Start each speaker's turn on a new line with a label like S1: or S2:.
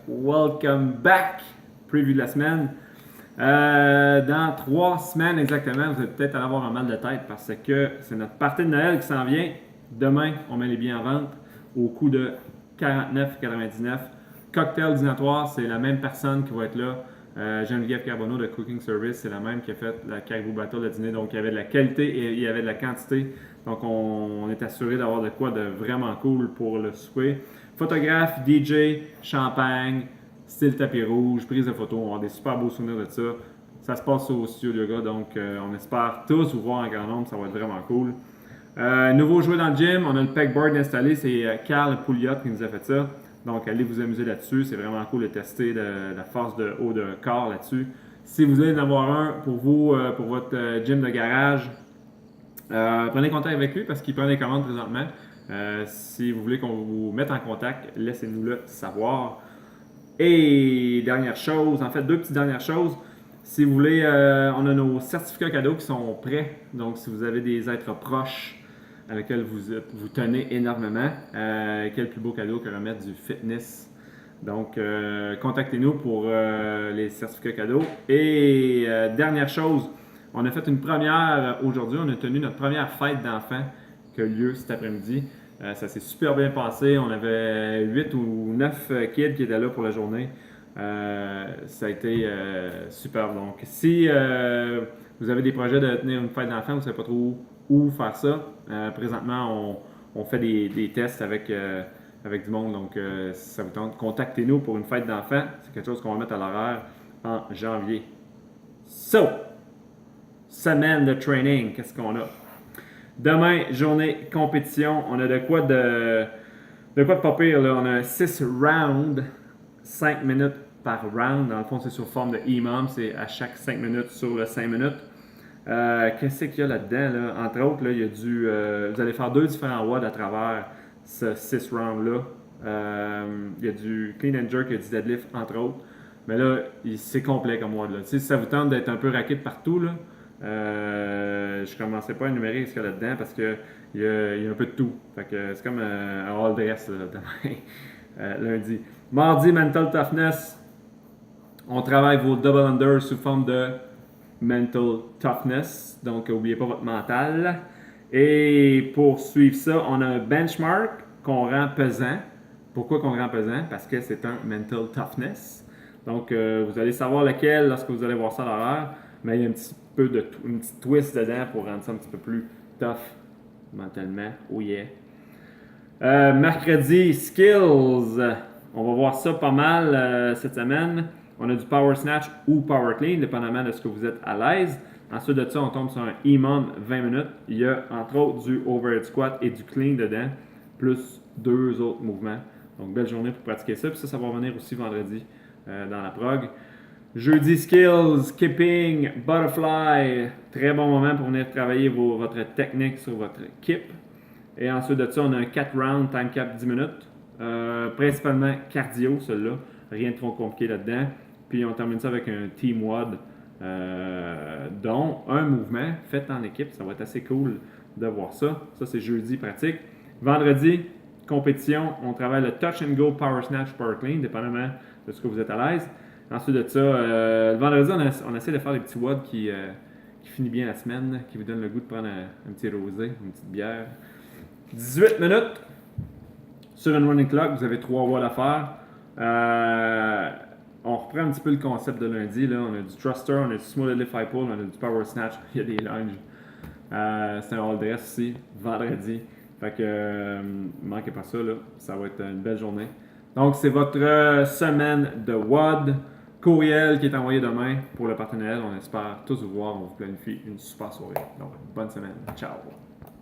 S1: welcome back! Preview de la semaine. Dans 3 semaines exactement, vous allez peut-être avoir un mal de tête parce que c'est notre party de Noël qui s'en vient. Demain, on met les billets en vente au coût de 49,99. Cocktail dînatoire, c'est la même personne qui va être là. Geneviève Carbonneau de Cooking Service, c'est la même qui a fait la Caribou Battle de dîner. Donc, il y avait de la qualité et il y avait de la quantité. Donc, on est assuré d'avoir de quoi de vraiment cool pour le souper. Photographe, DJ, champagne, style tapis rouge, prise de photos. On va avoir des super beaux souvenirs de ça. Ça se passe au studio yoga, donc on espère tous vous voir en grand nombre. Ça va être vraiment cool. Nouveau jouet dans le gym, on a le pegboard installé. C'est Carl Pouliot qui nous a fait ça. Donc, allez vous amuser là-dessus. C'est vraiment cool de tester la force de haut de corps là-dessus. Si vous voulez en avoir un pour vous, pour votre gym de garage, prenez contact avec lui parce qu'il prend des commandes présentement. Si vous voulez qu'on vous mette en contact, laissez-nous le savoir. Et dernière chose, en fait, 2 petites dernières choses. Si vous voulez, on a nos certificats cadeaux qui sont prêts. Donc, si vous avez des êtres proches avec lesquels vous tenez énormément, quel plus beau cadeau que remettre du fitness. Donc, contactez-nous pour les certificats cadeaux. Et dernière chose, on a fait une première aujourd'hui. On a tenu notre première fête d'enfants qui a lieu cet après-midi. Ça s'est super bien passé. On avait 8 ou 9 kids qui étaient là pour la journée. Ça a été super. Donc, si vous avez des projets de tenir une fête d'enfants, vous ne savez pas trop où faire ça, présentement, on fait des tests avec du monde. Donc, si ça vous tente, contactez-nous pour une fête d'enfants. C'est quelque chose qu'on va mettre à l'horaire en janvier. So, semaine de training, qu'est-ce qu'on a? Demain, journée compétition. On a de quoi de pas pire, là. On a 6 rounds, 5 minutes par round. Dans le fond, c'est sur forme de EMOM. C'est à chaque 5 minutes sur le 5 minutes. Qu'est-ce qu'il y a là-dedans? Là? Entre autres, là, il y a vous allez faire 2 différents WOD à travers ce 6 rounds-là. Il y a du clean and jerk, il y a du deadlift, entre autres. Mais là, c'est complet comme WOD. Là. Si ça vous tente d'être un peu raqué partout, là, je commençais pas à énumérer ce qu'il y a là-dedans parce qu'il y a un peu de tout. Fait que c'est comme un all dress là, demain, lundi. Mardi, mental toughness. On travaille vos double unders sous forme de mental toughness. Donc, n'oubliez pas votre mental. Et pour suivre ça, on a un benchmark qu'on rend pesant. Pourquoi qu'on rend pesant? Parce que c'est un mental toughness. Donc, vous allez savoir lequel lorsque vous allez voir ça à l'horaire. Mais il y a un petit peu une petite twist dedans pour rendre ça un petit peu plus tough mentalement. Oh yeah. Mercredi, skills. On va voir ça pas mal cette semaine. On a du power snatch ou power clean, dépendamment de ce que vous êtes à l'aise. Ensuite de ça, on tombe sur un EMOM 20 minutes. Il y a entre autres du overhead squat et du clean dedans, plus 2 autres mouvements. Donc, belle journée pour pratiquer ça. Puis ça va revenir aussi vendredi dans la prog. Jeudi, skills, skipping, butterfly. Très bon moment pour venir travailler votre technique sur votre kip. Et ensuite de ça, on a un 4 round, time cap 10 minutes. Principalement cardio, celui-là. Rien de trop compliqué là-dedans. Puis on termine ça avec un team WOD, dont un mouvement fait en équipe. Ça va être assez cool de voir ça. Ça, c'est jeudi pratique. Vendredi, compétition. On travaille le touch and go, power snatch, power clean, dépendamment de ce que vous êtes à l'aise. Ensuite de ça, le vendredi, on essaie de faire des petits WOD qui finit bien la semaine, qui vous donne le goût de prendre un petit rosé, une petite bière. 18 minutes sur une running clock, vous avez 3 WOD à faire. On reprend un petit peu le concept de lundi. Là. On a du thruster, on a du small deadlift high pull, on a du power snatch, il y a des lunges. C'est un all dress aussi, vendredi. Fait que manquez pas ça, là. Ça va être une belle journée. Donc, c'est votre semaine de WOD. Courriel qui est envoyé demain pour le partenariat. On espère tous vous voir. On vous planifie une super soirée. Donc, bonne semaine. Ciao!